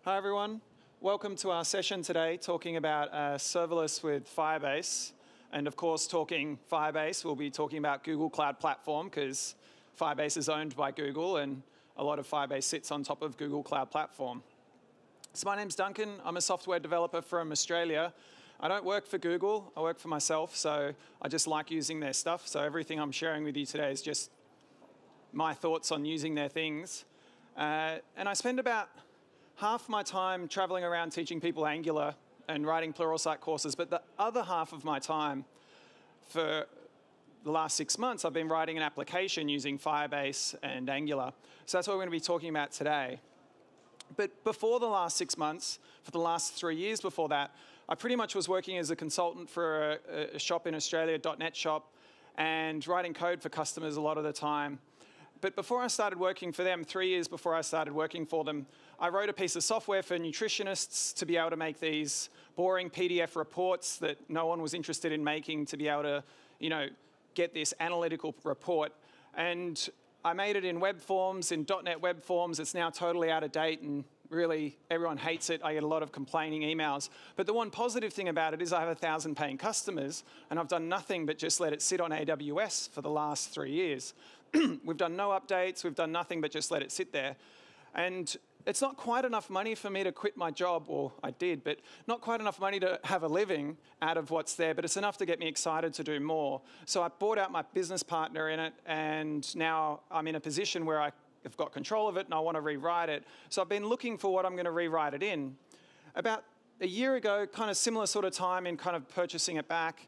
Hi everyone, welcome to our session today talking about serverless with Firebase. And of course, talking Firebase, we'll be talking about Google Cloud Platform because Firebase is owned by Google and a lot of Firebase sits on top of Google Cloud Platform. So my name's Duncan, I'm a software developer from Australia. I don't work for Google, I work for myself, so I just like using their stuff. So everything I'm sharing with you today is just my thoughts on using their things. And I spend about half my time traveling around teaching people Angular and writing Pluralsight courses, but the other half of my time for the last 6 months, I've been writing an application using Firebase and Angular. So that's what we're going to be talking about today. But before the last 6 months, for the last 3 years before that, I pretty much was working as a consultant for a shop in Australia, a .NET shop, and writing code for customers a lot of the time. But before I started working for them, 3 years before I started working for them, I wrote a piece of software for nutritionists to be able to make these boring PDF reports that no one was interested in making to be able to, get this analytical report. And I made it in web forms, in .NET web forms. It's now totally out of date and really everyone hates it. I get a lot of complaining emails. But the one positive thing about it is I have 1,000 paying customers and I've done nothing but just let it sit on AWS for the last 3 years. We've done no updates, we've done nothing but just let it sit there. And it's not quite enough money for me to quit my job, or I did, but not quite enough money to have a living out of what's there, but it's enough to get me excited to do more. So I bought out my business partner in it, and now I'm in a position where I've got control of it and I want to rewrite it. So I've been looking for what I'm going to rewrite it in. About a year ago, kind of similar sort of time in kind of purchasing it back,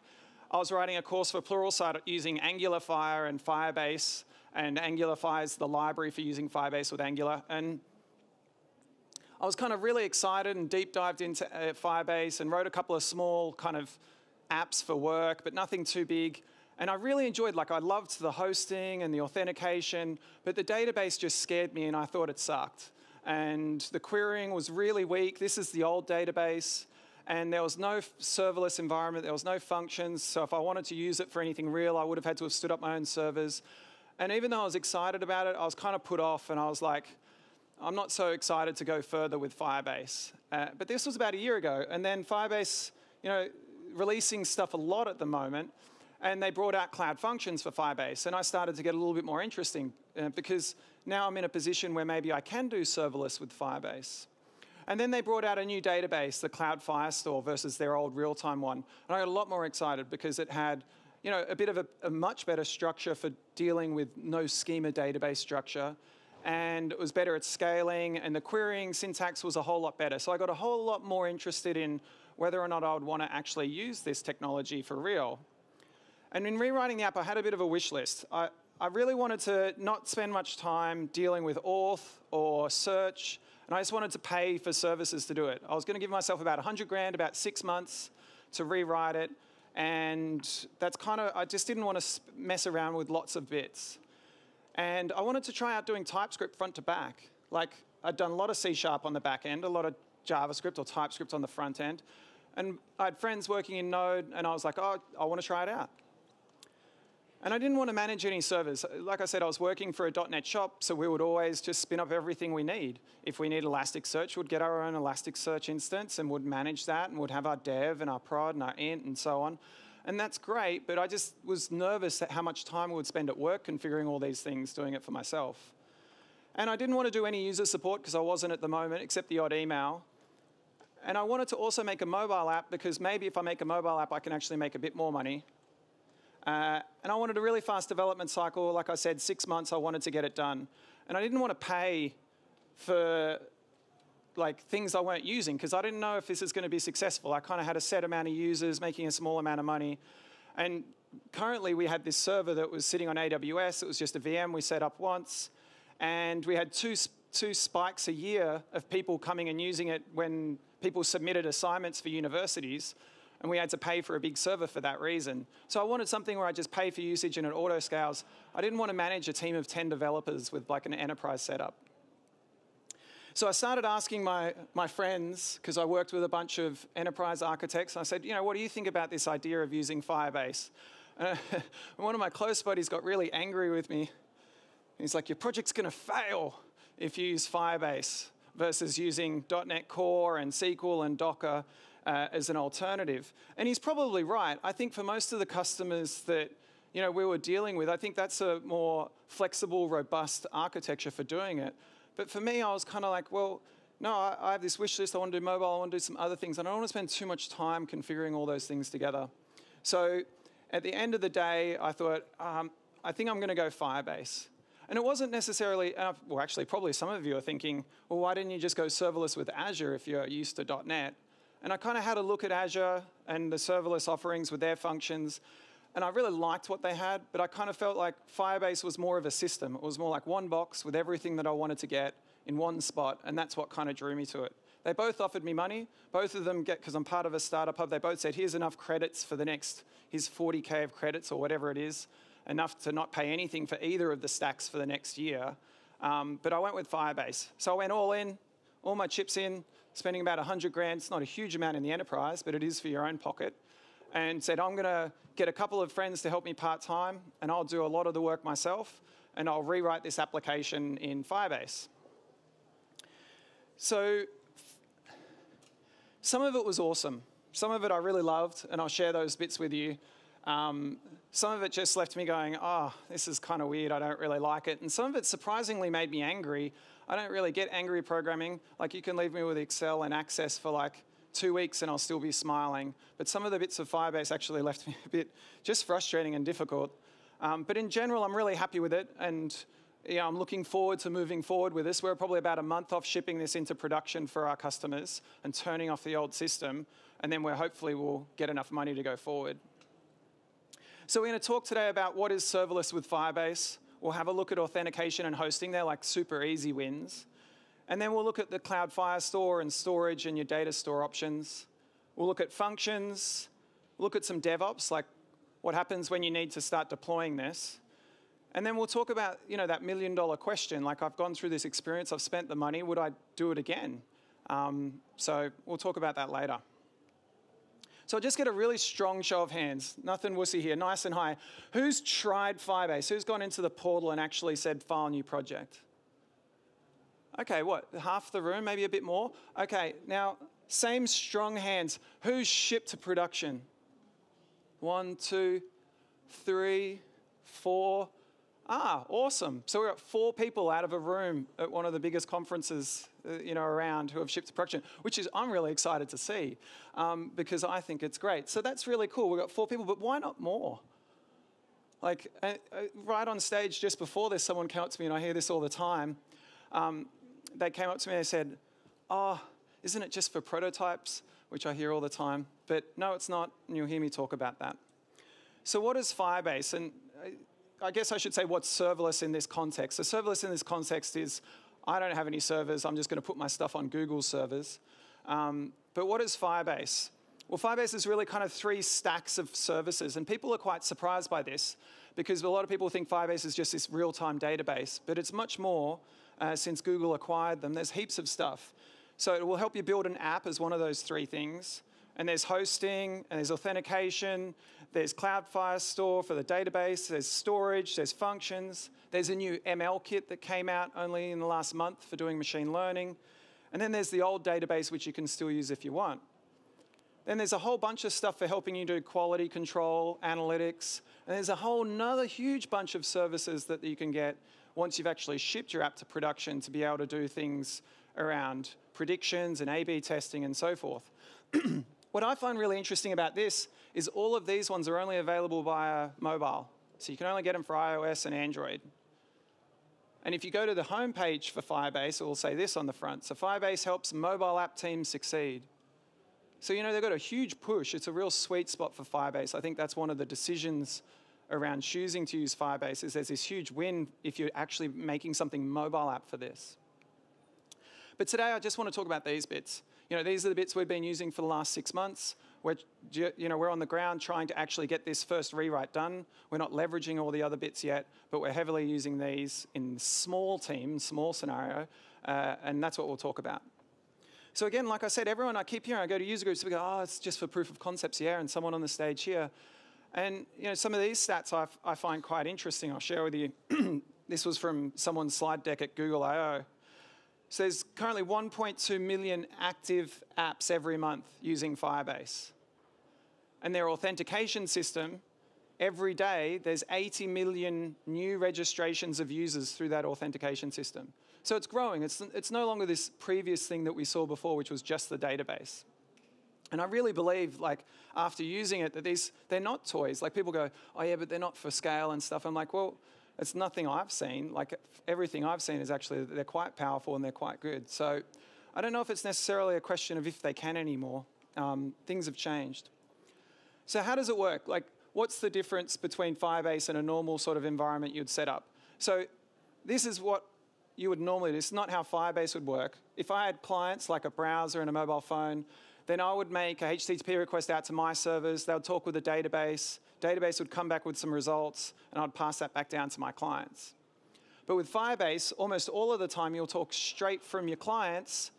I was writing a course for Pluralsight using AngularFire and Firebase, and AngularFire is the library for using Firebase with Angular. And I was kind of really excited and deep dived into Firebase and wrote a couple of small kind of apps for work, but nothing too big. And I really enjoyed, I loved the hosting and the authentication, but the database just scared me and I thought it sucked. And the querying was really weak. This is the old database. And there was no serverless environment, there was no functions. So if I wanted to use it for anything real, I would have had to have stood up my own servers. And even though I was excited about it, I was kind of put off and I was like, I'm not so excited to go further with Firebase. But this was about a year ago. And then Firebase, releasing stuff a lot at the moment. And they brought out Cloud Functions for Firebase. And I started to get a little bit more interesting because now I'm in a position where maybe I can do serverless with Firebase. And then they brought out a new database, the Cloud Firestore versus their old real-time one. And I got a lot more excited because it had a bit of a much better structure for dealing with no schema database structure. And it was better at scaling, and the querying syntax was a whole lot better. So I got a whole lot more interested in whether or not I would want to actually use this technology for real. And in rewriting the app, I had a bit of a wish list. I really wanted to not spend much time dealing with auth or search, and I just wanted to pay for services to do it. I was going to give myself about 100 grand, about 6 months to rewrite it. And that's I just didn't want to mess around with lots of bits. And I wanted to try out doing TypeScript front to back. I'd done a lot of C# on the back end, a lot of JavaScript or TypeScript on the front end. And I had friends working in Node, and I was like, oh, I want to try it out. And I didn't want to manage any servers. Like I said, I was working for a .NET shop, so we would always just spin up everything we need. If we need Elasticsearch, we'd get our own Elasticsearch instance and would manage that, and would have our dev and our prod and our int and so on. And that's great, but I just was nervous at how much time I would spend at work configuring all these things, doing it for myself. And I didn't want to do any user support because I wasn't at the moment, except the odd email. And I wanted to also make a mobile app because maybe if I make a mobile app, I can actually make a bit more money. And I wanted a really fast development cycle. Like I said, 6 months, I wanted to get it done. And I didn't want to pay for things I weren't using because I didn't know if this is going to be successful. I kind of had a set amount of users making a small amount of money. And currently we had this server that was sitting on AWS. It was just a VM we set up once. And we had two spikes a year of people coming and using it when people submitted assignments for universities. And we had to pay for a big server for that reason. So I wanted something where I just pay for usage and it auto scales. I didn't want to manage a team of 10 developers with an enterprise setup. So I started asking my friends, because I worked with a bunch of enterprise architects, and I said, what do you think about this idea of using Firebase? And one of my close buddies got really angry with me. He's like, your project's going to fail if you use Firebase. versus using .NET Core and SQL and Docker as an alternative. And he's probably right. I think for most of the customers that we were dealing with, I think that's a more flexible, robust architecture for doing it. But for me, I was kind of like, well, no, I have this wish list. I want to do mobile. I want to do some other things. And I don't want to spend too much time configuring all those things together. So at the end of the day, I thought, I think I'm going to go Firebase. And it wasn't necessarily, well, actually, probably some of you are thinking, well, why didn't you just go serverless with Azure if you're used to .NET? And I kind of had a look at Azure and the serverless offerings with their functions. And I really liked what they had, but I kind of felt like Firebase was more of a system. It was more like one box with everything that I wanted to get in one spot, and that's what kind of drew me to it. They both offered me money. Both of them because I'm part of a startup hub, they both said, here's enough credits for the next, here's 40K of credits or whatever it is, enough to not pay anything for either of the stacks for the next year. But I went with Firebase. So I went all in, all my chips in, spending about 100 grand. It's not a huge amount in the enterprise, but it is for your own pocket. And said, I'm going to get a couple of friends to help me part-time, and I'll do a lot of the work myself, and I'll rewrite this application in Firebase. So some of it was awesome. Some of it I really loved, and I'll share those bits with you. Some of it just left me going, oh, this is kind of weird. I don't really like it. And some of it surprisingly made me angry. I don't really get angry programming. Like, you can leave me with Excel and Access for like 2 weeks and I'll still be smiling. But some of the bits of Firebase actually left me a bit just frustrating and difficult. But in general, I'm really happy with it. And I'm looking forward to moving forward with this. We're probably about a month off shipping this into production for our customers and turning off the old system. And then hopefully we'll get enough money to go forward. So we're going to talk today about what is serverless with Firebase. We'll have a look at authentication and hosting. They're like super easy wins. And then we'll look at the cloud Firestore and storage and your data store options. We'll look at functions, look at some DevOps, like what happens when you need to start deploying this. And then we'll talk about, that million-dollar question. Like, I've gone through this experience, I've spent the money, would I do it again? So we'll talk about that later. So I'll just get a really strong show of hands. Nothing wussy here, nice and high. Who's tried Firebase? Who's gone into the portal and actually said, file new project? Okay, what, half the room, maybe a bit more? Okay, now, same strong hands. Who's shipped to production? 1, 2, 3, 4. Awesome. So we're at 4 people out of a room at one of the biggest conferences, around who have shipped to production, which is, I'm really excited to see because I think it's great. So that's really cool. We've got 4 people, but why not more? Like, right on stage just before this, someone came up to me, and I hear this all the time. They came up to me and they said, isn't it just for prototypes? Which I hear all the time. But no, it's not, and you'll hear me talk about that. So what is Firebase? And I guess I should say what's serverless in this context. So serverless in this context is, I don't have any servers. I'm just going to put my stuff on Google's servers. But what is Firebase? Well, Firebase is really kind of 3 stacks of services. And people are quite surprised by this because a lot of people think Firebase is just this real-time database. But it's much more since Google acquired them. There's heaps of stuff. So it will help you build an app as one of those 3 things. And there's hosting, and there's authentication, there's Cloud Firestore for the database, there's storage, there's functions, there's a new ML kit that came out only in the last month for doing machine learning, and then there's the old database which you can still use if you want. Then there's a whole bunch of stuff for helping you do quality control, analytics, and there's a whole nother huge bunch of services that you can get once you've actually shipped your app to production to be able to do things around predictions and A/B testing and so forth. What I find really interesting about this is all of these ones are only available via mobile. So you can only get them for iOS and Android. And if you go to the homepage for Firebase, it will say this on the front. So Firebase helps mobile app teams succeed. So, they've got a huge push. It's a real sweet spot for Firebase. I think that's one of the decisions around choosing to use Firebase is there's this huge win if you're actually making something mobile app for this. But today I just want to talk about these bits. These are the bits we've been using for the last 6 months. We're on the ground trying to actually get this first rewrite done. We're not leveraging all the other bits yet, but we're heavily using these in small team, small scenario, and that's what we'll talk about. So again, like I said, everyone I keep hearing, I go to user groups, we go, it's just for proof of concepts, yeah, and someone on the stage here. And some of these stats I find quite interesting. I'll share with you. This was from someone's slide deck at Google I/O. So there's currently 1.2 million active apps every month using Firebase. And their authentication system, every day, there's 80 million new registrations of users through that authentication system. So it's growing. It's no longer this previous thing that we saw before, which was just the database. And I really believe, like, after using it, that they're not toys. Like, people go, oh yeah, but they're not for scale and stuff. I'm like, well, it's nothing I've seen. Like, everything I've seen is actually, they're quite powerful and they're quite good. So I don't know if it's necessarily a question of if they can anymore. Things have changed. So how does it work? Like, what's the difference between Firebase and a normal sort of environment you'd set up? So this is what you would normally do. This is not how Firebase would work. If I had clients like a browser and a mobile phone, then I would make a HTTP request out to my servers. They would talk with the database. Database would come back with some results, and I'd pass that back down to my clients. But with Firebase, almost all of the time, you'll talk straight from your clients,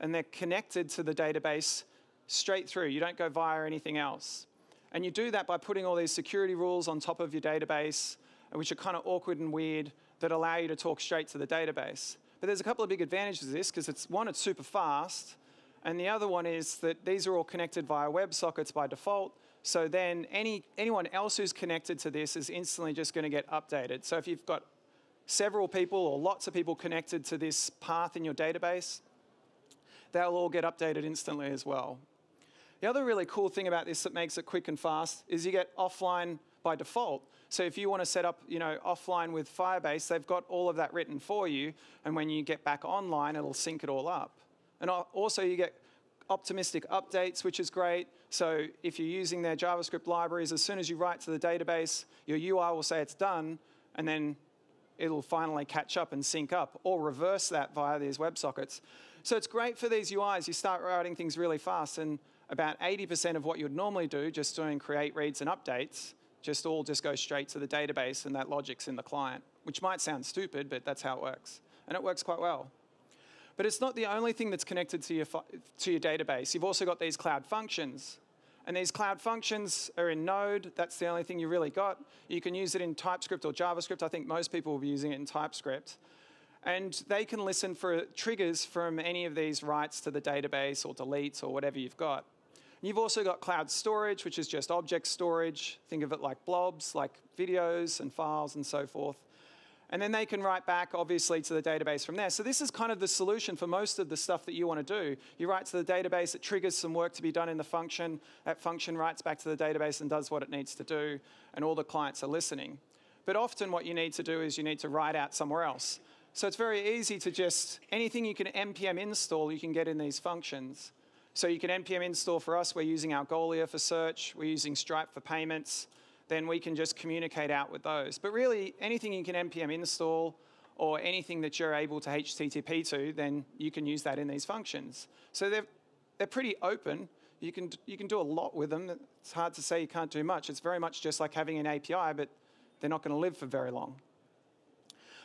and they're connected to the database straight through. You don't go via anything else. And you do that by putting all these security rules on top of your database, which are kind of awkward and weird, that allow you to talk straight to the database. But there's a couple of big advantages to this, because it's super fast, and the other one is that these are all connected via WebSockets by default. So then anyone else who's connected to this is instantly just going to get updated. So if you've got several people or lots of people connected to this path in your database, they'll all get updated instantly as well. The other really cool thing about this that makes it quick and fast is you get offline by default. So if you want to set up, offline with Firebase, they've got all of that written for you. And when you get back online, it'll sync it all up. And also you get optimistic updates, which is great. So if you're using their JavaScript libraries, as soon as you write to the database, your UI will say it's done, and then it'll finally catch up and sync up, or reverse that via these WebSockets. So it's great for these UIs. You start writing things really fast, and about 80% of what you'd normally do, just doing create, reads, and updates, just goes straight to the database, and that logic's in the client, which might sound stupid, but that's how it works. And it works quite well. But it's not the only thing that's connected to your database. You've also got these cloud functions. And these cloud functions are in Node. That's the only thing you really got. You can use it in TypeScript or JavaScript. I think most people will be using it in TypeScript. And they can listen for triggers from any of these writes to the database or deletes or whatever you've got. And you've also got cloud storage, which is just object storage. Think of it like blobs, like videos and files and so forth. And then they can write back, obviously, to the database from there. So this is kind of the solution for most of the stuff that you want to do. You write to the database, it triggers some work to be done in the function. That function writes back to the database and does what it needs to do, and all the clients are listening. But often what you need to do is you need to write out somewhere else. So it's very easy to just, anything you can npm install, you can get in these functions. So you can npm install for us. We're using Algolia for search. We're using Stripe for payments. Then we can just communicate out with those. But really, anything you can npm install or anything that you're able to HTTP to, then you can use that in these functions. So they're pretty open. You can do a lot with them. It's hard to say you can't do much. It's very much just like having an API, but they're not going to live for very long.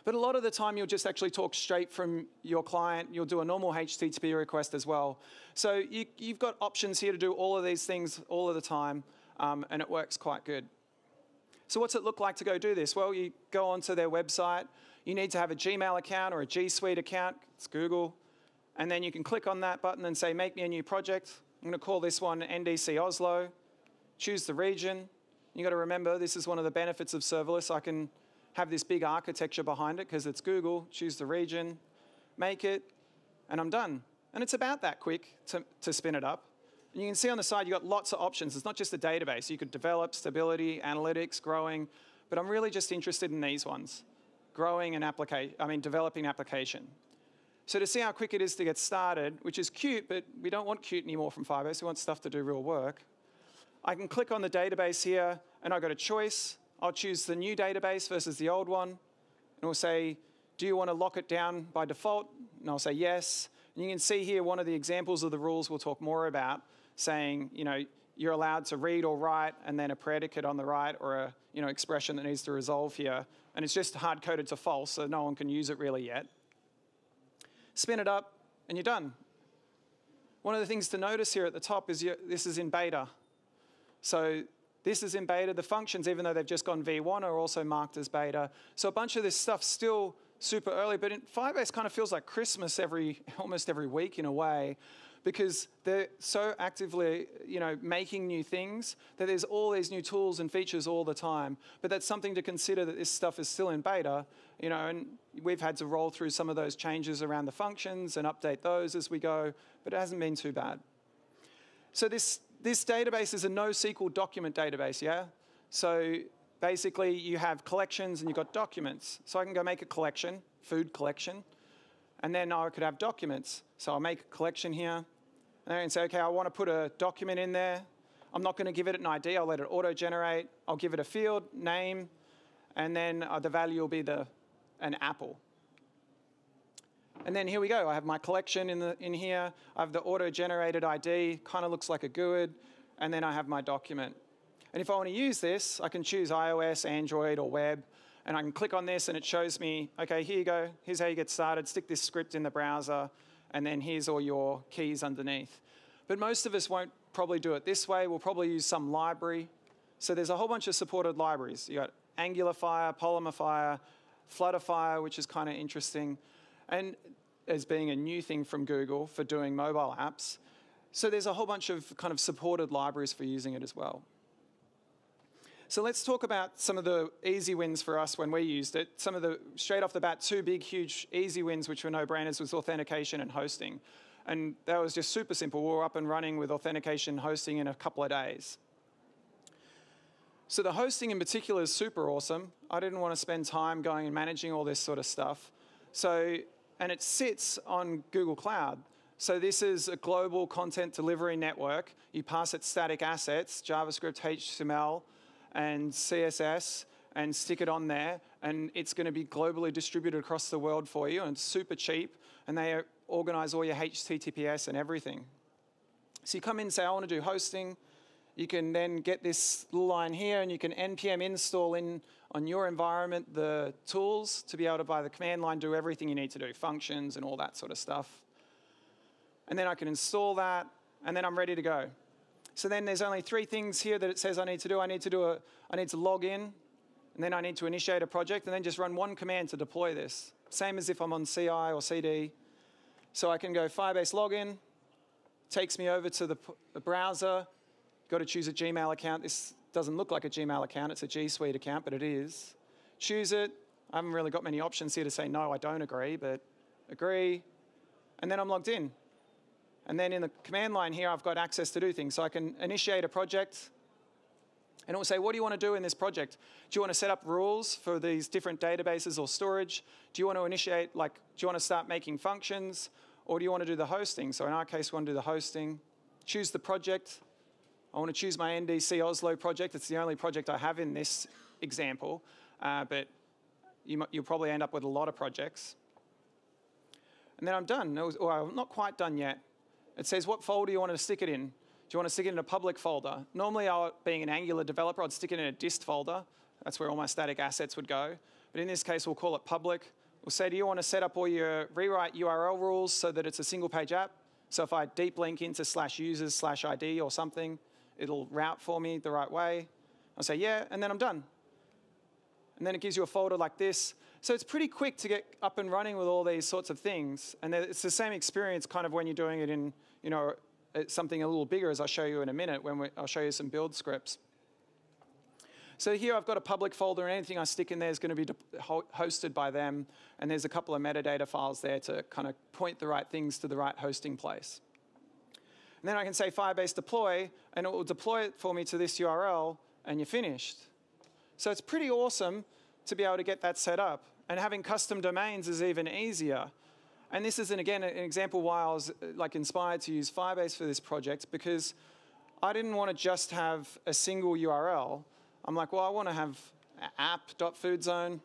But a lot of the time, you'll just actually talk straight from your client. You'll do a normal HTTP request as well. So you've got options here to do all of these things all of the time, and it works quite good. So what's it look like to go do this? Well, you go onto their website. You need to have a Gmail account or a G Suite account. It's Google. And then you can click on that button and say, make me a new project. I'm going to call this one NDC Oslo. Choose the region. You've got to remember, this is one of the benefits of serverless. I can have this big architecture behind it because it's Google. Choose the region, make it, and I'm done. And it's about that quick to spin it up. And you can see on the side, you've got lots of options. It's not just a database. You could develop, stability, analytics, growing. But I'm really just interested in these ones, growing and developing application. So to see how quick it is to get started, which is cute, but we don't want cute anymore from Firebase. We want stuff to do real work. I can click on the database here, and I've got a choice. I'll choose the new database versus the old one. And we'll say, do you want to lock it down by default? And I'll say yes. And you can see here one of the examples of the rules we'll talk more about, saying, you're allowed to read or write, and then a predicate on the right, or a expression that needs to resolve here. And it's just hard-coded to false, so no one can use it really yet. Spin it up, and you're done. One of the things to notice here at the top is this is in beta. So this is in beta. The functions, even though they've just gone V1, are also marked as beta. So a bunch of this stuff's still super early, but Firebase kind of feels like Christmas almost every week in a way, because they're so actively, making new things that there's all these new tools and features all the time. But that's something to consider, that this stuff is still in beta, and we've had to roll through some of those changes around the functions and update those as we go, but it hasn't been too bad. So this database is a NoSQL document database, yeah? So basically you have collections and you've got documents. So I can go make a collection, food collection, and then I could have documents. So I'll make a collection here, and I can say, okay, I want to put a document in there. I'm not going to give it an ID, I'll let it auto-generate. I'll give it a field, name, and then the value will be an apple. And then here we go, I have my collection in here. I have the auto-generated ID, kind of looks like a GUID, and then I have my document. And if I want to use this, I can choose iOS, Android, or web, and I can click on this and it shows me, okay, here you go, here's how you get started, stick this script in the browser, and then here's all your keys underneath. But most of us won't probably do it this way. We'll probably use some library. So there's a whole bunch of supported libraries. You got AngularFire, PolymerFire, Flutterfire, which is kind of interesting, and as being a new thing from Google for doing mobile apps. So there's a whole bunch of kind of supported libraries for using it as well. So let's talk about some of the easy wins for us when we used it. Some of the, straight off the bat, two big, huge, easy wins, which were no-brainers, was authentication and hosting. And that was just super simple. We were up and running with authentication and hosting in a couple of days. So the hosting in particular is super awesome. I didn't want to spend time going and managing all this sort of stuff. And it sits on Google Cloud. So this is a global content delivery network. You pass it static assets, JavaScript, HTML, and CSS, and stick it on there, and it's going to be globally distributed across the world for you, and it's super cheap, and they organize all your HTTPS and everything. So you come in and say, I want to do hosting. You can then get this little line here, and you can npm install in on your environment the tools to be able to, by the command line, do everything you need to do, functions and all that sort of stuff. And then I can install that, and then I'm ready to go. So then there's only 3 things here that it says I need to do. I need to log in, and then I need to initiate a project, and then just run one command to deploy this. Same as if I'm on CI or CD. So I can go Firebase login, takes me over to the browser. Got to choose a Gmail account. This doesn't look like a Gmail account. It's a G Suite account, but it is. Choose it. I haven't really got many options here to say, no, I don't agree, but agree. And then I'm logged in. And then in the command line here, I've got access to do things. So I can initiate a project, and it will say, what do you want to do in this project? Do you want to set up rules for these different databases or storage? Do you want to initiate, do you want to start making functions? Or do you want to do the hosting? So in our case, we want to do the hosting. Choose the project. I want to choose my NDC Oslo project. It's the only project I have in this example, but you'll probably end up with a lot of projects. And then I'm done. I'm not quite done yet. It says, what folder you want to stick it in? Do you want to stick it in a public folder? Normally, being an Angular developer, I'd stick it in a dist folder. That's where all my static assets would go. But in this case, we'll call it public. We'll say, do you want to set up all your rewrite URL rules so that it's a single-page app? So if I deep link into /users/ID or something, it'll route for me the right way. I'll say, yeah, and then I'm done. And then it gives you a folder like this. So it's pretty quick to get up and running with all these sorts of things. And it's the same experience kind of when you're doing it in, something a little bigger, as I'll show you in a minute when I'll show you some build scripts. So here I've got a public folder, and anything I stick in there is going to be hosted by them. And there's a couple of metadata files there to kind of point the right things to the right hosting place. And then I can say Firebase deploy, and it will deploy it for me to this URL, and you're finished. So it's pretty awesome to be able to get that set up. And having custom domains is even easier. And this is, again, an example why I was inspired to use Firebase for this project, because I didn't want to just have a single URL. I'm like, well, I want to have app.foodzone.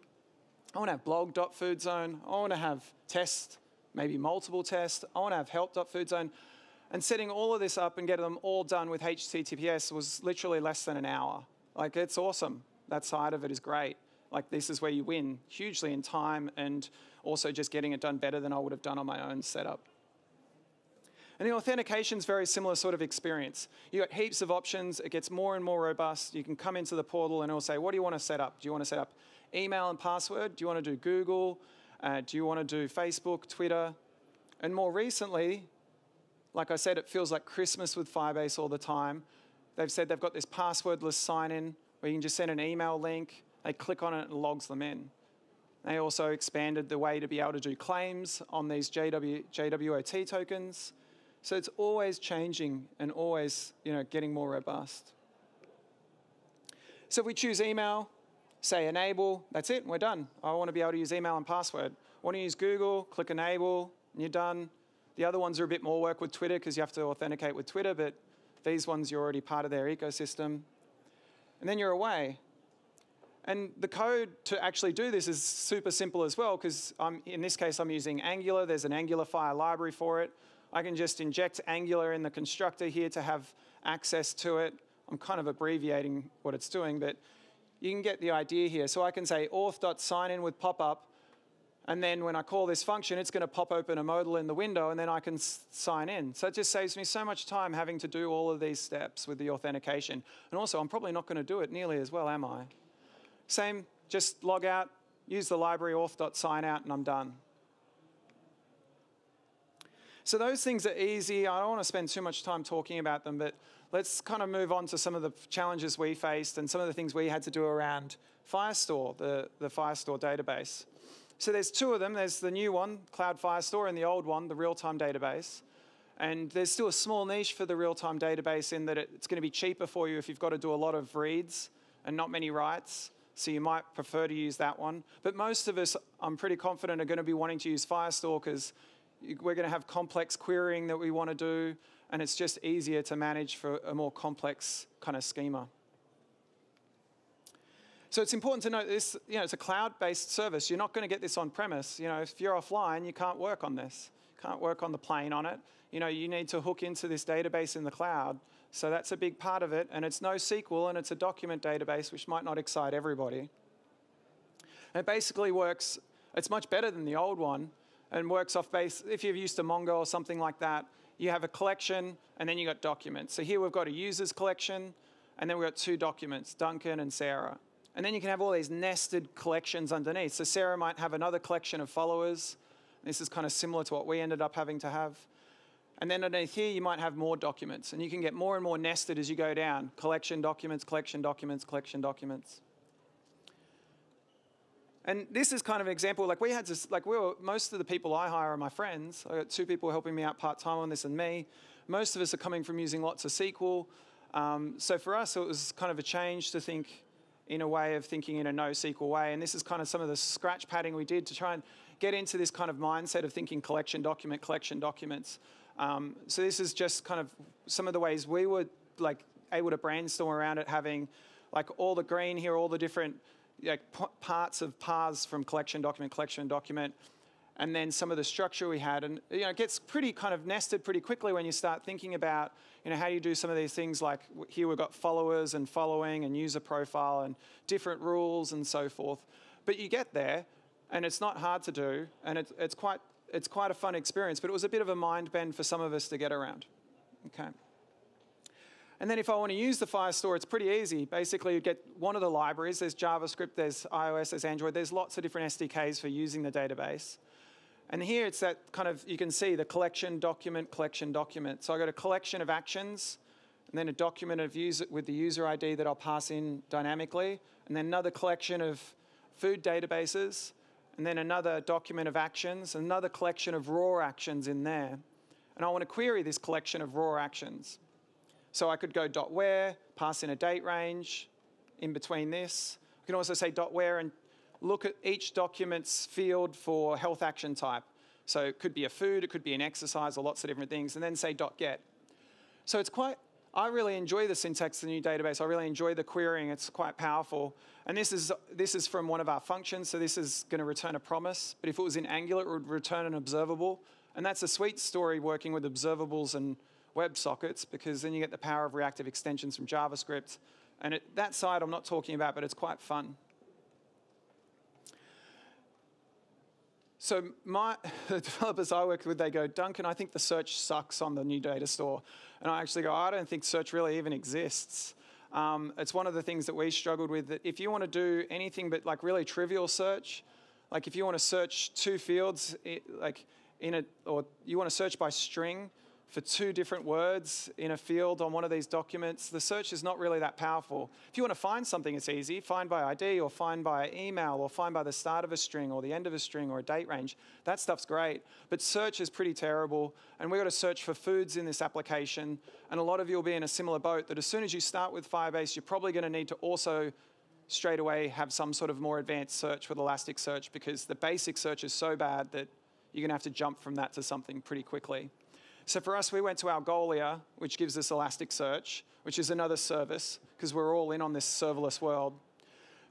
I want to have blog.foodzone. I want to have test, maybe multiple tests. I want to have help.foodzone. And setting all of this up and getting them all done with HTTPS was literally less than an hour. It's awesome. That side of it is great. This is where you win hugely in time, and also just getting it done better than I would have done on my own setup. And the authentication is very similar sort of experience. You got heaps of options. It gets more and more robust. You can come into the portal and it'll say, what do you want to set up? Do you want to set up email and password? Do you want to do Google? Do you want to do Facebook, Twitter? And more recently, like I said, it feels like Christmas with Firebase all the time. They've said they've got this passwordless sign-in where you can just send an email link, they click on it and logs them in. They also expanded the way to be able to do claims on these JWT tokens. So it's always changing and always, getting more robust. So if we choose email, say enable, that's it, we're done. I want to be able to use email and password. I want to use Google, click enable, and you're done. The other ones are a bit more work with Twitter because you have to authenticate with Twitter, but these ones you're already part of their ecosystem. And then you're away. And the code to actually do this is super simple as well because in this case I'm using Angular. There's an Angular Fire library for it. I can just inject Angular in the constructor here to have access to it. I'm kind of abbreviating what it's doing, but you can get the idea here. So I can say auth.signin with pop-up, and then when I call this function, it's going to pop open a modal in the window, and then I can sign in. So it just saves me so much time having to do all of these steps with the authentication. And also, I'm probably not going to do it nearly as well, am I? Same, just log out, use the library auth.signout, and I'm done. So those things are easy. I don't want to spend too much time talking about them, but let's kind of move on to some of the challenges we faced and some of the things we had to do around Firestore, the Firestore database. So there's two of them. There's the new one, Cloud Firestore, and the old one, the real-time database. And there's still a small niche for the real-time database in that it's going to be cheaper for you if you've got to do a lot of reads and not many writes. So you might prefer to use that one. But most of us, I'm pretty confident, are going to be wanting to use Firestore because we're going to have complex querying that we want to do, and it's just easier to manage for a more complex kind of schema. So it's important to note this, it's a cloud-based service. You're not going to get this on-premise. If you're offline, you can't work on this. You can't work on the plane on it. You need to hook into this database in the cloud. So that's a big part of it, and it's NoSQL, and it's a document database, which might not excite everybody. And it basically works, it's much better than the old one, and works off base, if you've used a Mongo or something like that, you have a collection, and then you got documents. So here we've got a users collection, and then we've got two documents, Duncan and Sarah. And then you can have all these nested collections underneath. So Sarah might have another collection of followers. This is kind of similar to what we ended up having to have. And then underneath here, you might have more documents. And you can get more and more nested as you go down. Collection documents, collection documents, collection documents. And this is kind of an example, most of the people I hire are my friends. I got two people helping me out part-time on this and me. Most of us are coming from using lots of SQL. So for us, it was kind of a change to think in a way of thinking in a NoSQL way. And this is kind of some of the scratch padding we did to try and get into this kind of mindset of thinking collection documents. So this is just kind of some of the ways we were able to brainstorm around it, having all the green here, all the different parts of paths from collection document, and then some of the structure we had. And it gets pretty kind of nested pretty quickly when you start thinking about how do you do some of these things, like here we've got followers and following and user profile and different rules and so forth. But you get there, and it's not hard to do, and it's quite a fun experience, but it was a bit of a mind bend for some of us to get around. Okay. And then if I want to use the Firestore, it's pretty easy. Basically, you get one of the libraries. There's JavaScript, there's iOS, there's Android. There's lots of different SDKs for using the database. And here it's that kind of, you can see the collection document. So I got a collection of actions, and then a document of with the user ID that I'll pass in dynamically, and then another collection of food databases, and then another document of actions, another collection of raw actions in there. And I want to query this collection of raw actions. So I could go .where, pass in a date range in between this. I can also say .where and look at each document's field for health action type. So it could be a food, it could be an exercise, or lots of different things, and then say .get. So I really enjoy the syntax of the new database. I really enjoy the querying. It's quite powerful. And this is from one of our functions, so this is going to return a promise. But if it was in Angular, it would return an observable. And that's a sweet story working with observables and WebSockets, because then you get the power of reactive extensions from JavaScript. And that side I'm not talking about, but it's quite fun. So the developers I work with, they go, Duncan, I think the search sucks on the new data store. And I actually go, I don't think search really even exists. It's one of the things that we struggled with, that if you want to do anything but really trivial search, Like if you want to search two fields, or you want to search by string for two different words in a field on one of these documents, the search is not really that powerful. If you want to find something, it's easy. Find by ID, or find by email, or find by the start of a string, or the end of a string, or a date range. That stuff's great. But search is pretty terrible. And we've got to search for foods in this application. And a lot of you will be in a similar boat that as soon as you start with Firebase, you're probably going to need to also straight away have some sort of more advanced search with Elasticsearch, because the basic search is so bad that you're going to have to jump from that to something pretty quickly. So for us, we went to Algolia, which gives us Elasticsearch, which is another service, because we're all in on this serverless world.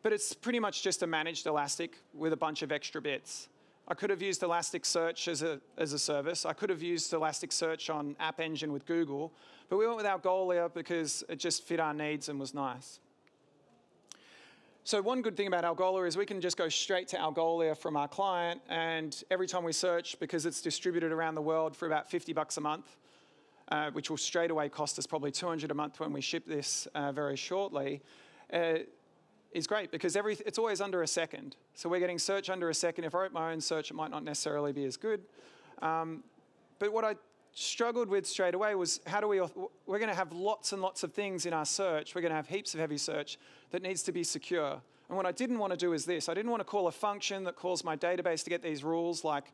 But it's pretty much just a managed Elastic with a bunch of extra bits. I could have used Elasticsearch as a service. I could have used Elasticsearch on App Engine with Google, but we went with Algolia because it just fit our needs and was nice. So one good thing about Algolia is we can just go straight to Algolia from our client, and every time we search, because it's distributed around the world for about $50 a month, which will straight away cost us probably $200 a month when we ship this very shortly, is great because it's always under a second. So we're getting search under a second. If I wrote my own search, it might not necessarily be as good. But what I struggled with straight away was we're going to have lots and lots of things in our search. We're going to have heaps of heavy search that needs to be secure. And what I didn't want to do is this. I didn't want to call a function that calls my database to get these rules like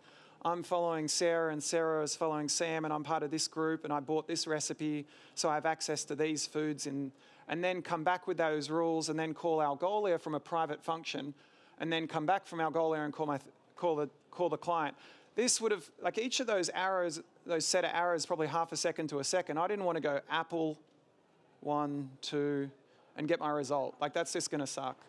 I'm following Sarah and Sarah is following Sam and I'm part of this group and I bought this recipe so I have access to these foods, and then come back with those rules and then call Algolia from a private function and then come back from Algolia and call the client. This would have, like each of those arrows, those set of arrows, probably half a second to a second. I didn't want to go Apple, 1, 2, and get my result. Like that's just going to suck.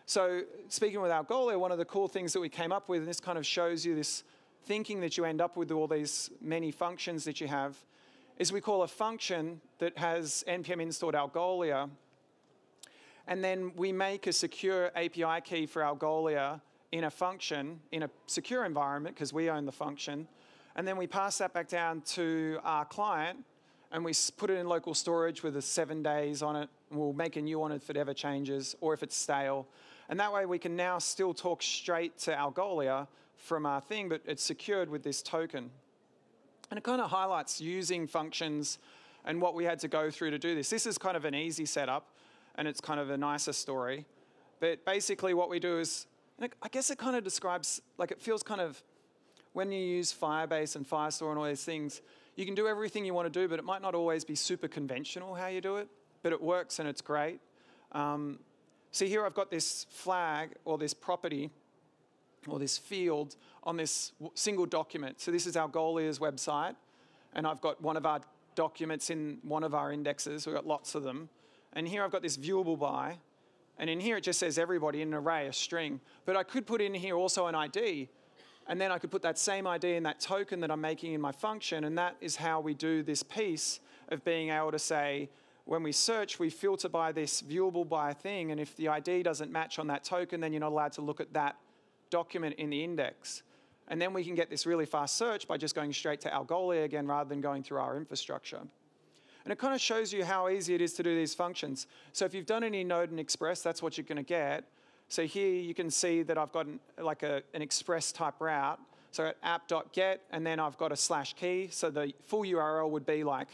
So speaking with Algolia, one of the cool things that we came up with, and this kind of shows you this thinking that you end up with all these many functions that you have, is we call a function that has npm installed Algolia, and then we make a secure API key for Algolia in a function, in a secure environment, because we own the function. And then we pass that back down to our client, and we put it in local storage with 7 days on it, and we'll make a new one if it ever changes, or if it's stale. And that way we can now still talk straight to Algolia from our thing, but it's secured with this token. And it kind of highlights using functions and what we had to go through to do this. This is kind of an easy setup, and it's kind of a nicer story. But basically what we do is, and I guess it kind of describes, like it feels kind of, when you use Firebase and Firestore and all these things, you can do everything you want to do, but it might not always be super conventional how you do it, but it works and it's great. See here I've got this flag or this property or this field on this single document. So this is Algolia's website, and I've got one of our documents in one of our indexes. We've got lots of them. And here I've got this viewable by, and in here it just says everybody in an array, a string. But I could put in here also an ID, and then I could put that same ID in that token that I'm making in my function, and that is how we do this piece of being able to say, when we search, we filter by this viewable by thing, and if the ID doesn't match on that token, then you're not allowed to look at that document in the index. And then we can get this really fast search by just going straight to Algolia again rather than going through our infrastructure. And it kind of shows you how easy it is to do these functions. So if you've done any Node and Express, that's what you're going to get. So here you can see that I've got an Express type route. So at app.get, and then I've got a /key. So the full URL would be like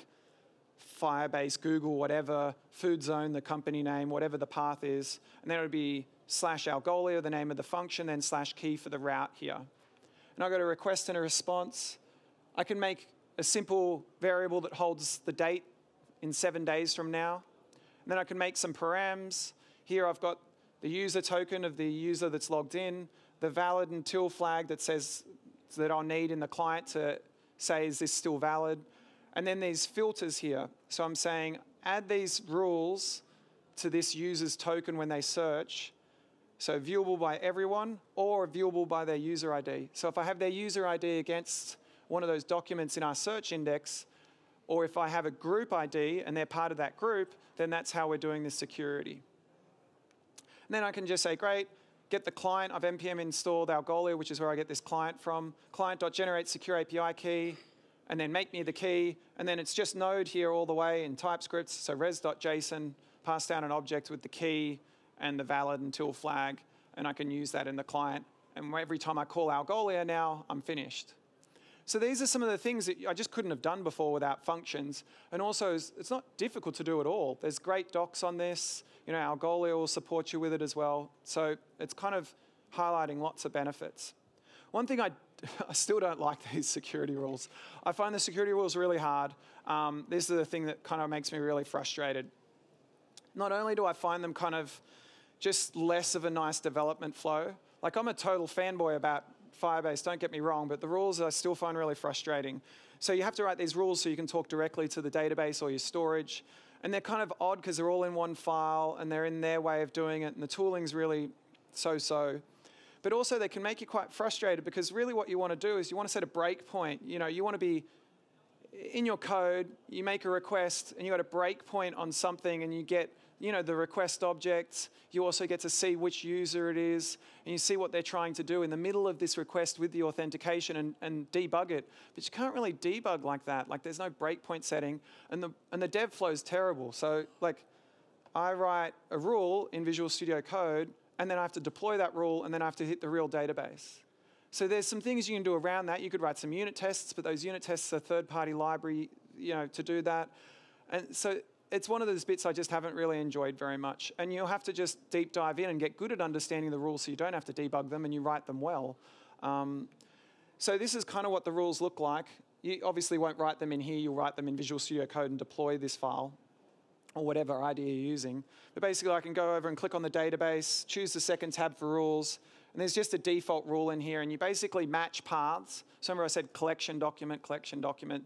Firebase, Google, whatever, food zone, the company name, whatever the path is. And then it would be /Algolia, the name of the function, then /key for the route here. And I've got a request and a response. I can make a simple variable that holds the date in 7 days from now. And then I can make some params. Here I've got the user token of the user that's logged in, the valid until flag that says that I'll need in the client to say, is this still valid? And then these filters here. So I'm saying, add these rules to this user's token when they search. So viewable by everyone or viewable by their user ID. So if I have their user ID against one of those documents in our search index, or if I have a group ID and they're part of that group, then that's how we're doing this security. And then I can just say, great, get the client. I've npm installed Algolia, which is where I get this client from. Client.generate secure API key, and then make me the key. And then it's just Node here all the way in TypeScript. So res.json, pass down an object with the key and the valid until flag, and I can use that in the client And every time I call Algolia now, I'm finished. So these are some of the things that I just couldn't have done before without functions. And also, it's not difficult to do at all. There's great docs on this. Algolia will support you with it as well. So it's kind of highlighting lots of benefits. One thing I still don't like these security rules. I find the security rules really hard. This is the thing that kind of makes me really frustrated. Not only do I find them kind of just less of a nice development flow, like I'm a total fanboy about Firebase, don't get me wrong, but the rules I still find really frustrating. So you have to write these rules so you can talk directly to the database or your storage. And they're kind of odd because they're all in one file and they're in their way of doing it, and the tooling's really so-so. But also they can make you quite frustrated because really what you want to do is you want to set a breakpoint. You want to be in your code, you make a request and you got a breakpoint on something and you get the request object. You also get to see which user it is, and you see what they're trying to do in the middle of this request with the authentication and debug it. But you can't really debug like that. Like there's no breakpoint setting, and the dev flow is terrible. So like I write a rule in Visual Studio Code, and then I have to deploy that rule, and then I have to hit the real database. So there's some things you can do around that. You could write some unit tests, but those unit tests are third-party library, to do that. And so it's one of those bits I just haven't really enjoyed very much. And you'll have to just deep dive in and get good at understanding the rules so you don't have to debug them and you write them well. So this is kind of what the rules look like. You obviously won't write them in here. You'll write them in Visual Studio Code and deploy this file or whatever idea you're using. But basically I can go over and click on the database, choose the second tab for rules, and there's just a default rule in here, and you basically match paths. So remember I said collection document.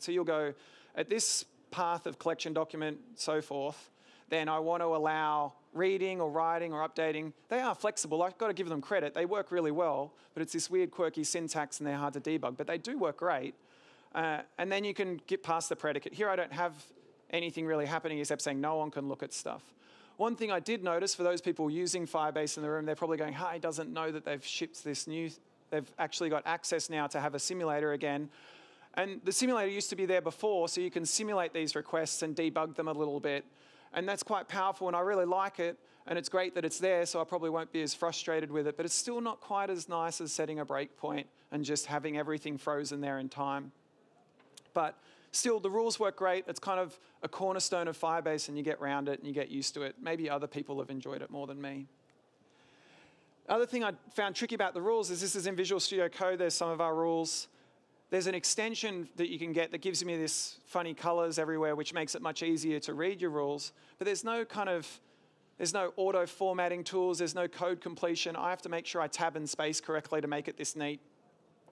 So you'll go at this path of collection document, so forth, then I want to allow reading or writing or updating. They are flexible. I've got to give them credit. They work really well, but it's this weird quirky syntax and they're hard to debug, but they do work great. And then you can get past the predicate. Here I don't have anything really happening except saying no one can look at stuff. One thing I did notice for those people using Firebase in the room, they're probably going, hey, doesn't know that they've shipped this new, they've actually got access now to have a simulator again. And the simulator used to be there before, so you can simulate these requests and debug them a little bit. And that's quite powerful, and I really like it. And it's great that it's there, so I probably won't be as frustrated with it. But it's still not quite as nice as setting a breakpoint and just having everything frozen there in time. But still, the rules work great. It's kind of a cornerstone of Firebase, and you get around it and you get used to it. Maybe other people have enjoyed it more than me. Other thing I found tricky about the rules is this is in Visual Studio Code. There's some of our rules. There's an extension that you can get that gives me this funny colors everywhere, which makes it much easier to read your rules. But there's no auto formatting tools. There's no code completion. I have to make sure I tab and space correctly to make it this neat.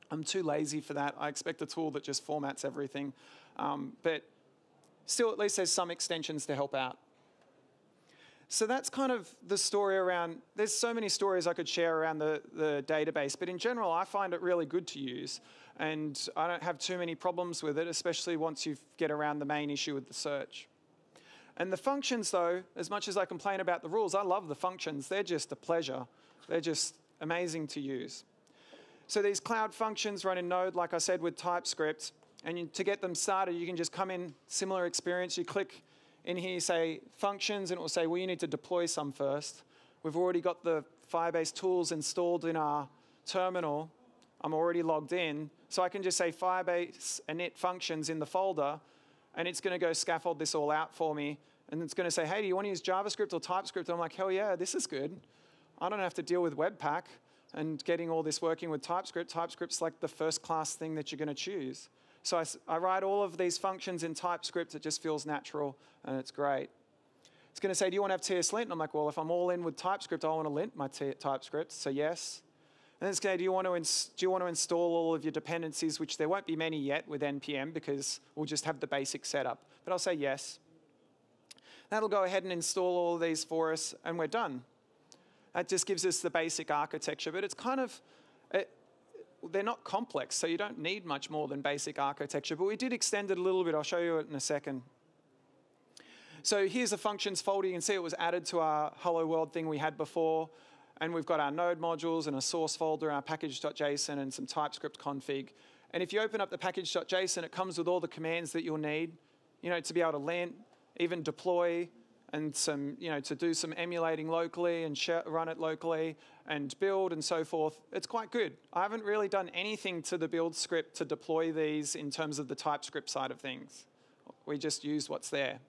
I'm too lazy for that. I expect a tool that just formats everything. But still, at least there's some extensions to help out. So that's kind of the story around, there's so many stories I could share around the database, but in general, I find it really good to use. And I don't have too many problems with it, especially once you get around the main issue with the search. And the functions, though, as much as I complain about the rules, I love the functions. They're just a pleasure. They're just amazing to use. So these cloud functions run in Node, like I said, with TypeScript. And to get them started, you can just come in, similar experience. You click in here, you say functions, and it will say, well, you need to deploy some first. We've already got the Firebase tools installed in our terminal. I'm already logged in. So I can just say Firebase init functions in the folder, and it's going to go scaffold this all out for me. And it's going to say, hey, do you want to use JavaScript or TypeScript? And I'm like, hell yeah, this is good. I don't have to deal with Webpack and getting all this working with TypeScript. TypeScript's like the first class thing that you're going to choose. So I write all of these functions in TypeScript. It just feels natural, and it's great. It's going to say, do you want to have TS-lint? And I'm like, well, if I'm all in with TypeScript, I want to lint my TypeScript, so yes. And then it's going to say, do you want to install all of your dependencies, which there won't be many yet with NPM because we'll just have the basic setup. But I'll say yes. That'll go ahead and install all of these for us, and we're done. That just gives us the basic architecture, but it's kind of, they're not complex, so you don't need much more than basic architecture, but we did extend it a little bit. I'll show you it in a second. So here's the functions folder. You can see it was added to our Hello World thing we had before, and we've got our node modules and a source folder, our package.json, and some TypeScript config. And if you open up the package.json, it comes with all the commands that you'll need, to be able to lint, even deploy, and some, to do some emulating locally and run it locally and build and so forth. It's quite good. I haven't really done anything to the build script to deploy these in terms of the TypeScript side of things. We just use what's there.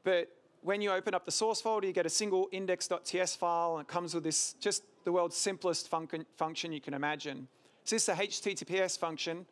But when you open up the source folder, you get a single index.ts file, and it comes with this, just the world's simplest function you can imagine. So this is a HTTPS function.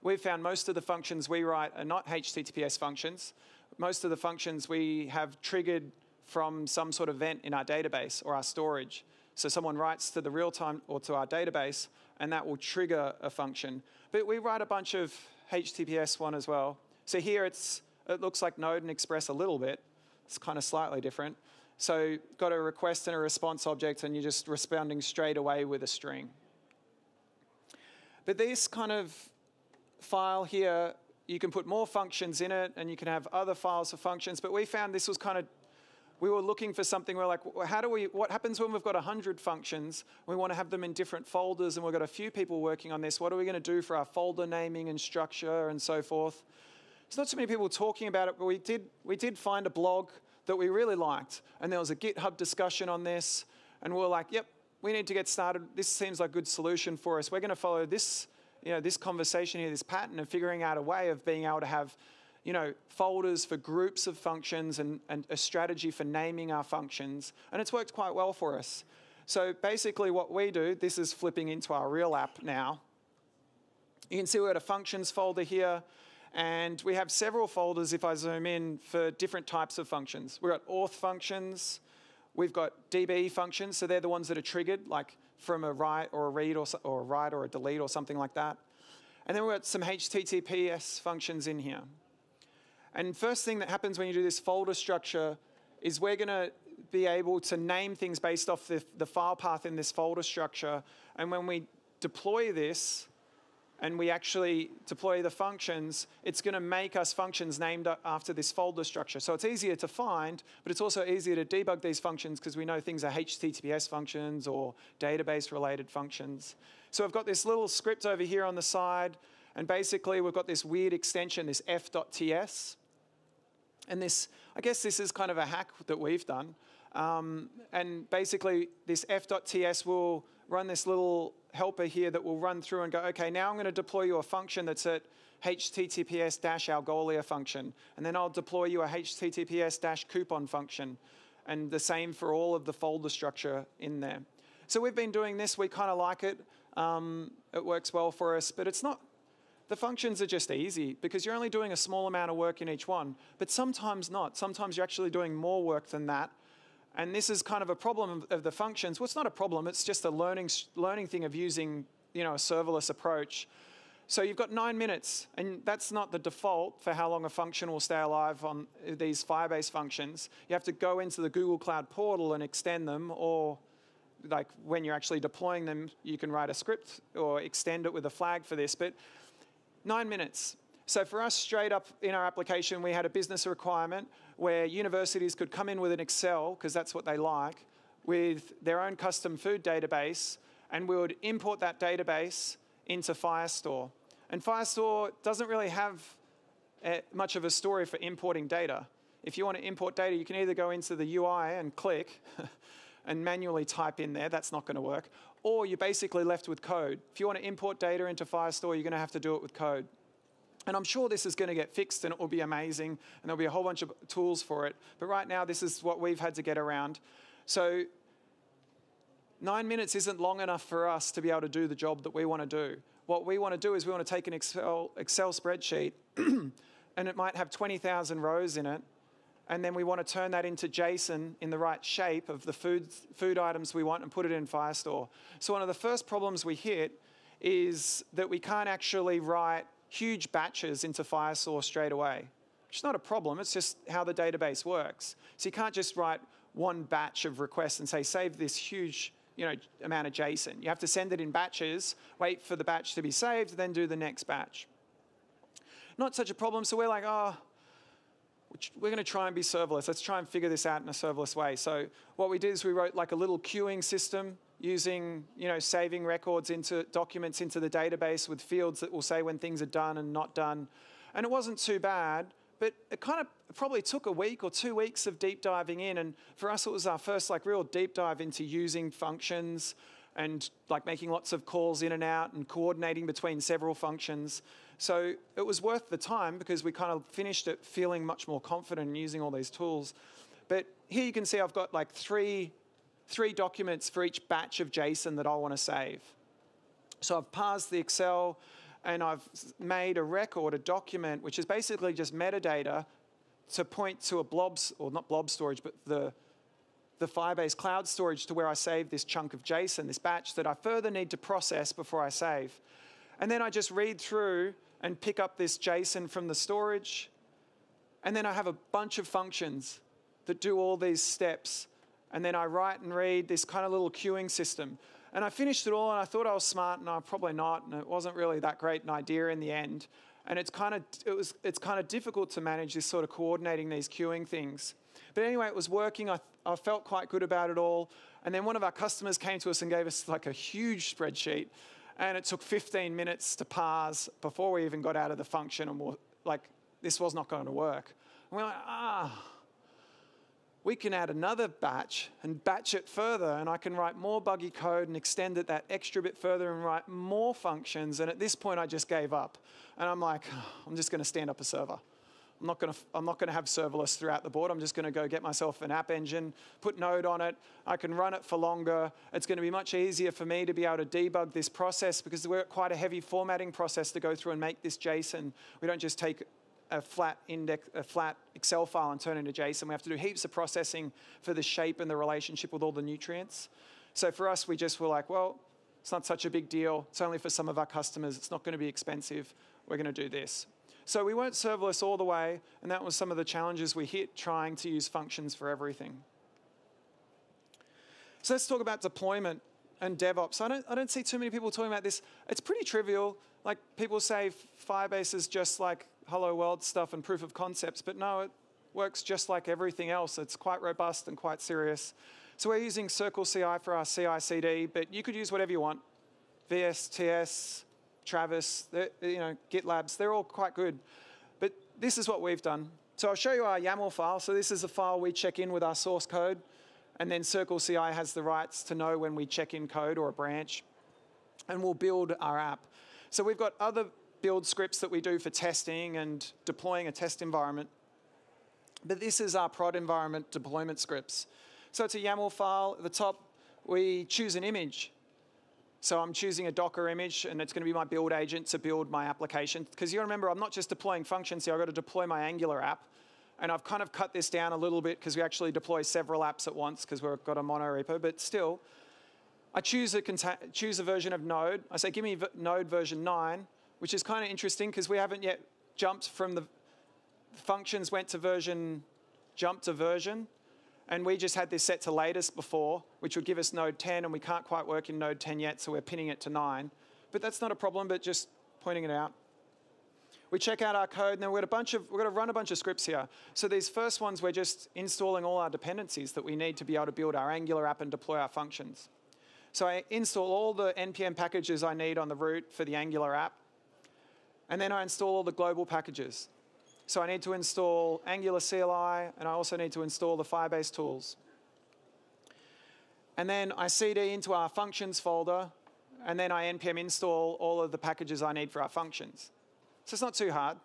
We've found most of the functions we write are not HTTPS functions. Most of the functions we have triggered from some sort of event in our database or our storage. So someone writes to the real-time or to our database, and that will trigger a function. But we write a bunch of HTTPS one as well. So here it looks like Node and Express a little bit. It's kind of slightly different. So got a request and a response object, and you're just responding straight away with a string. But this kind of file here, you can put more functions in it, and you can have other files for functions. But we found this was kind of, we were looking for something. We're like, what happens when we've got 100 functions? We want to have them in different folders, and we've got a few people working on this. What are we going to do for our folder naming and structure and so forth? There's not so many people talking about it, but we did find a blog that we really liked, and there was a GitHub discussion on this, and we were like, yep, we need to get started. This seems like a good solution for us. We're going to follow this, this conversation here, this pattern of figuring out a way of being able to have, folders for groups of functions and a strategy for naming our functions, and it's worked quite well for us. So basically what we do, this is flipping into our real app now. You can see we've got a functions folder here, and we have several folders, if I zoom in, for different types of functions. We've got auth functions. We've got DB functions, so they're the ones that are triggered, like from a write or a read or a write or a delete or something like that. And then we've got some HTTPS functions in here. And first thing that happens when you do this folder structure is we're going to be able to name things based off the file path in this folder structure. And when we deploy this, and we actually deploy the functions, it's going to make us functions named after this folder structure. So it's easier to find, but it's also easier to debug these functions because we know things are HTTPS functions or database-related functions. So we've got this little script over here on the side, and basically we've got this weird extension, this f.ts. And this, I guess this is kind of a hack that we've done. And basically this f.ts will run this little helper here that will run through and go, okay, now I'm going to deploy you a function that's at https-algolia function. And then I'll deploy you a https-coupon function. And the same for all of the folder structure in there. So we've been doing this. We kind of like it. It works well for us. But it's not, the functions are just easy because you're only doing a small amount of work in each one. But sometimes not. Sometimes you're actually doing more work than that. And this is kind of a problem of the functions. Well, it's not a problem. It's just a learning thing of using, a serverless approach. So you've got 9 minutes, and that's not the default for how long a function will stay alive on these Firebase functions. You have to go into the Google Cloud portal and extend them, or like when you're actually deploying them, you can write a script or extend it with a flag for this. But 9 minutes. So for us, straight up in our application, we had a business requirement where universities could come in with an Excel, because that's what they like, with their own custom food database, and we would import that database into Firestore. And Firestore doesn't really have much of a story for importing data. If you want to import data, you can either go into the UI and click and manually type in there. That's not going to work. Or you're basically left with code. If you want to import data into Firestore, you're going to have to do it with code. And I'm sure this is going to get fixed and it will be amazing, and there'll be a whole bunch of tools for it. But right now, this is what we've had to get around. So 9 minutes isn't long enough for us to be able to do the job that we want to do. What we want to do is we want to take an Excel spreadsheet, and it might have 20,000 rows in it, and then we want to turn that into JSON in the right shape of the food items we want and put it in Firestore. So one of the first problems we hit is that we can't actually write huge batches into Firestore straight away. It's not a problem, it's just how the database works. So you can't just write one batch of requests and say, save this huge amount of JSON. You have to send it in batches, wait for the batch to be saved, then do the next batch. Not such a problem, so we're like, we're going to try and be serverless. Let's try and figure this out in a serverless way. So what we did is we wrote like a little queuing system using, saving records into documents into the database with fields that will say when things are done and not done. And it wasn't too bad, But it kind of probably took a week or 2 weeks of deep diving in. And for us, it was our first like real deep dive into using functions and like making lots of calls in and out and coordinating between several functions. So it was worth the time because we kind of finished it feeling much more confident in using all these tools. But here you can see I've got like three documents for each batch of JSON that I want to save. So I've parsed the Excel and I've made a record, a document, which is basically just metadata to point to a blobs, or not blob storage, but the Firebase cloud storage to where I save this chunk of JSON, this batch that I further need to process before I save. And then I just read through and pick up this JSON from the storage. And then I have a bunch of functions that do all these steps. And then I write and read this kind of little queuing system. And I finished it all, and I thought I was smart, and I'm probably not, and it wasn't really that great an idea in the end. And it's kind of difficult to manage this sort of coordinating these queuing things. But anyway, it was working. I felt quite good about it all. And then one of our customers came to us and gave us like a huge spreadsheet, and it took 15 minutes to parse before we even got out of the function, and we're like, this was not going to work. And we're like, we can add another batch and batch it further, and I can write more buggy code and extend it that extra bit further and write more functions. And at this point, I just gave up. And I'm like, I'm just going to stand up a server. I'm not going to have serverless throughout the board. I'm just going to go get myself an app engine, put Node on it. I can run it for longer. It's going to be much easier for me to be able to debug this process because we're quite a heavy formatting process to go through and make this JSON. We don't just take a flat Excel file and turn it into JSON. We have to do heaps of processing for the shape and the relationship with all the nutrients. So for us, we just were like, well, it's not such a big deal. It's only for some of our customers. It's not going to be expensive. We're going to do this. So we weren't serverless all the way, and that was some of the challenges we hit trying to use functions for everything. So let's talk about deployment and DevOps. I don't see too many people talking about this. It's pretty trivial. Like people say Firebase is just like hello world stuff and proof of concepts, but no, it works just like everything else. It's quite robust and quite serious. So we're using Circle CI for our CI/CD, but you could use whatever you want. VS, TS, Travis, GitLabs, they're all quite good. But this is what we've done. So I'll show you our YAML file. So this is a file we check in with our source code, and then Circle CI has the rights to know when we check in code or a branch, and we'll build our app. So we've got other build scripts that we do for testing and deploying a test environment. But this is our prod environment deployment scripts. So it's a YAML file. At the top, we choose an image. So I'm choosing a Docker image, and it's going to be my build agent to build my application. Because you got to remember, I'm not just deploying functions here. I've got to deploy my Angular app. And I've kind of cut this down a little bit because we actually deploy several apps at once because we've got a mono repo. But still, I choose a version of Node. I say, give me Node version 9, which is kind of interesting because we haven't yet jumped from the functions went to version, jumped to version. And we just had this set to latest before, which would give us Node 10, and we can't quite work in Node 10 yet, so we're pinning it to 9. But that's not a problem, but just pointing it out. We check out our code, and then we're going to run a bunch of scripts here. So these first ones, we're just installing all our dependencies that we need to be able to build our Angular app and deploy our functions. So I install all the NPM packages I need on the root for the Angular app, and then I install all the global packages. So I need to install Angular CLI, and I also need to install the Firebase tools. And then I CD into our functions folder, and then I npm install all of the packages I need for our functions. So it's not too hard.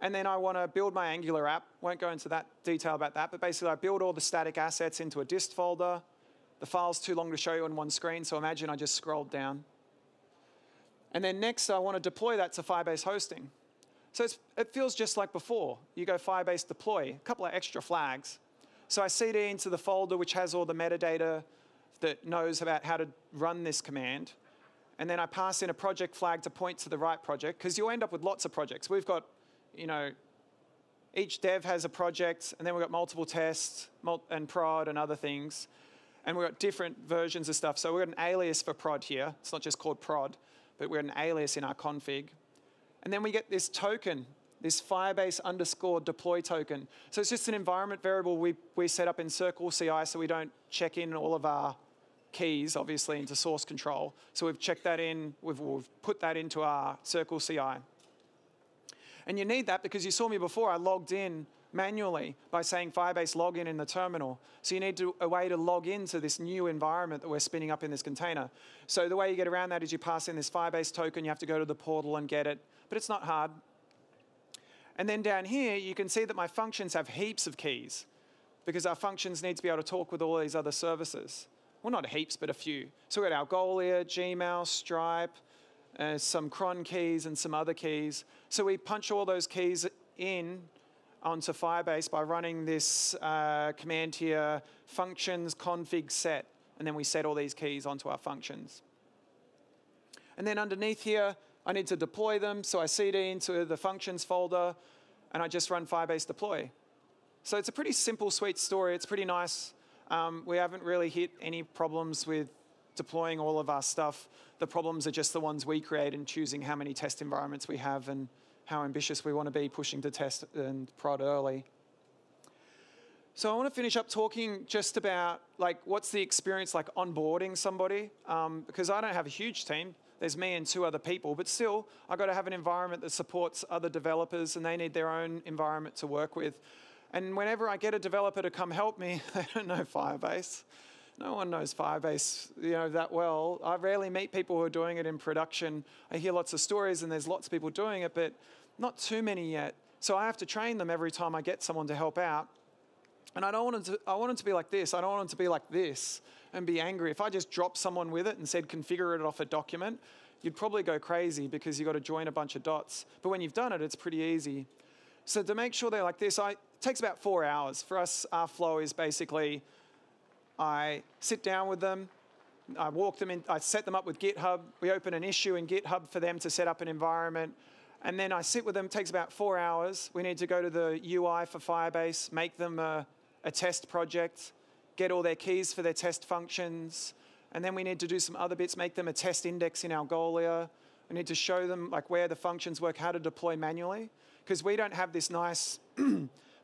And then I want to build my Angular app. Won't go into that detail about that, but basically I build all the static assets into a dist folder. The file's too long to show you on one screen, so imagine I just scrolled down. And then next I want to deploy that to Firebase hosting. So it feels just like before. You go Firebase deploy, a couple of extra flags. So I CD into the folder which has all the metadata that knows about how to run this command. And then I pass in a project flag to point to the right project, because you'll end up with lots of projects. We've got, each dev has a project, and then we've got multiple tests and prod and other things. And we've got different versions of stuff. So we've got an alias for prod here. It's not just called prod, but we've got an alias in our config. And then we get this token, this Firebase _deploy token. So it's just an environment variable we set up in Circle CI so we don't check in all of our keys, obviously, into source control. So we've checked that in, we've put that into our Circle CI. And you need that because you saw me before, I logged in manually by saying Firebase login in the terminal. So you need a way to log into this new environment that we're spinning up in this container. So the way you get around that is you pass in this Firebase token, you have to go to the portal and get it, but it's not hard. And then down here, you can see that my functions have heaps of keys because our functions need to be able to talk with all these other services. Well, not heaps, but a few. So we've got Algolia, Gmail, Stripe, some cron keys and some other keys. So we punch all those keys in onto Firebase by running this command here, functions config set, and then we set all these keys onto our functions. And then underneath here, I need to deploy them, so I cd into the functions folder, and I just run Firebase deploy. So it's a pretty simple, sweet story. It's pretty nice. We haven't really hit any problems with deploying all of our stuff. The problems are just the ones we create and choosing how many test environments we have and how ambitious we want to be pushing to test and prod early. So I want to finish up talking just about what's the experience like onboarding somebody, because I don't have a huge team. There's me and 2 other people, but still, I've got to have an environment that supports other developers, and they need their own environment to work with. And whenever I get a developer to come help me, they don't know Firebase. No one knows Firebase, that well. I rarely meet people who are doing it in production. I hear lots of stories, and there's lots of people doing it, but not too many yet. So I have to train them every time I get someone to help out. And I want it to be like this. I don't want it to be like this and be angry. If I just dropped someone with it and said configure it off a document, you'd probably go crazy because you've got to join a bunch of dots. But when you've done it, it's pretty easy. So to make sure they're like this, it takes about 4 hours. For us, our flow is basically I sit down with them, I walk them in, I set them up with GitHub. We open an issue in GitHub for them to set up an environment. And then I sit with them. It takes about 4 hours. We need to go to the UI for Firebase, make them a test project, get all their keys for their test functions, and then we need to do some other bits, make them a test index in Algolia. We need to show them where the functions work, how to deploy manually, because we don't have this nice,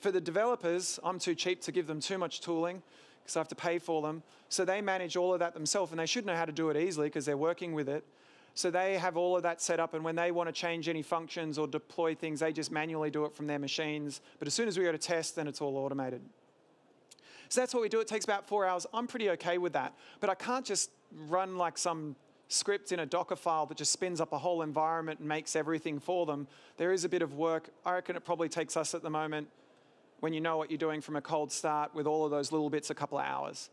for the developers, I'm too cheap to give them too much tooling because I have to pay for them. So they manage all of that themselves, and they should know how to do it easily because they're working with it. So they have all of that set up, and when they want to change any functions or deploy things, they just manually do it from their machines. But as soon as we go to test, then it's all automated. So that's what we do. It takes about 4 hours. I'm pretty okay with that. But I can't just run some script in a Docker file that just spins up a whole environment and makes everything for them. There is a bit of work. I reckon it probably takes us at the moment, when you know what you're doing from a cold start with all of those little bits, a couple of hours.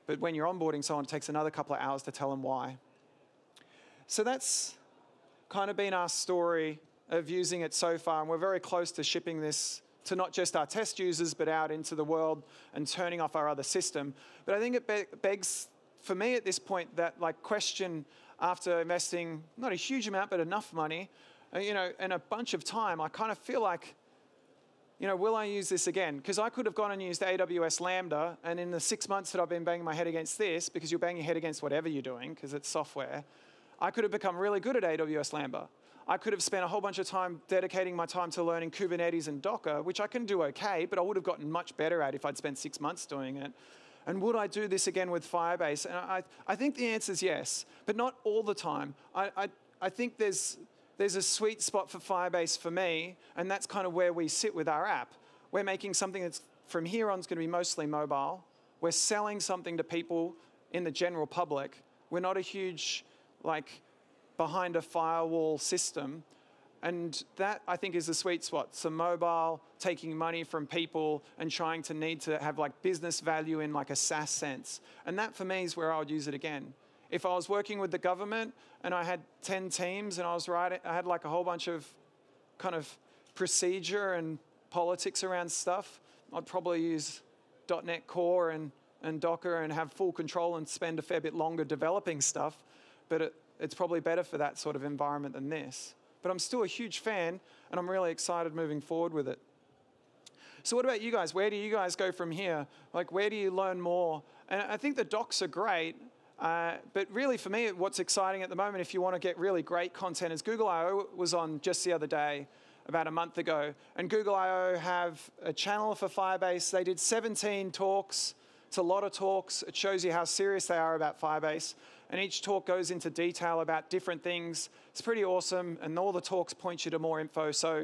But when you're onboarding someone, it takes another couple of hours to tell them why. So that's kind of been our story of using it so far, and we're very close to shipping this to not just our test users, but out into the world and turning off our other system. But I think it begs, for me at this point, that question after investing not a huge amount, but enough money, and a bunch of time, I kind of feel like, will I use this again? Because I could have gone and used AWS Lambda, and in the 6 months that I've been banging my head against this, because you're banging your head against whatever you're doing, because it's software, I could have become really good at AWS Lambda. I could have spent a whole bunch of time dedicating my time to learning Kubernetes and Docker, which I can do okay, but I would have gotten much better at if I'd spent 6 months doing it. And would I do this again with Firebase? And I think the answer is yes, but not all the time. I think there's a sweet spot for Firebase for me, and that's kind of where we sit with our app. We're making something that's from here on is going to be mostly mobile. We're selling something to people in the general public. We're not a huge behind a firewall system. And that, I think, is the sweet spot. So mobile, taking money from people and trying to need to have business value in a SaaS sense. And that, for me, is where I would use it again. If I was working with the government and I had 10 teams and I had a whole bunch of kind of procedure and politics around stuff, I'd probably use .NET Core and Docker and have full control and spend a fair bit longer developing stuff. But it's probably better for that sort of environment than this. But I'm still a huge fan, and I'm really excited moving forward with it. So what about you guys? Where do you guys go from here? Where do you learn more? And I think the docs are great, but really for me, what's exciting at the moment, if you want to get really great content, is Google I/O was on just the other day, about a month ago. And Google I/O have a channel for Firebase. They did 17 talks. It's a lot of talks. It shows you how serious they are about Firebase. And each talk goes into detail about different things. It's pretty awesome, and all the talks point you to more info. So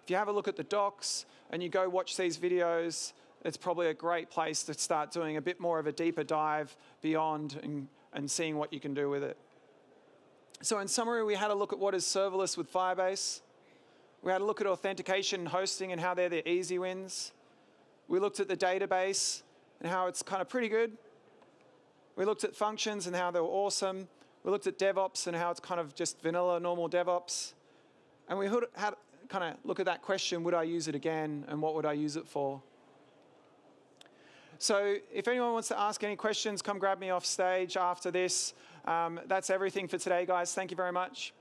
if If you have a look at the docs and you go watch these videos, it's probably a great place to start doing a bit more of a deeper dive beyond and seeing what you can do with it. So in summary, we had a look at what is serverless with Firebase. We had a look at authentication and hosting and how they're the easy wins. We looked at the database and how it's kind of pretty good. We looked at functions and how they were awesome. We looked at DevOps and how it's kind of just vanilla, normal DevOps. And we had kind of look at that question, would I use it again, and what would I use it for? So if anyone wants to ask any questions, come grab me off stage after this. That's everything for today, guys. Thank you very much.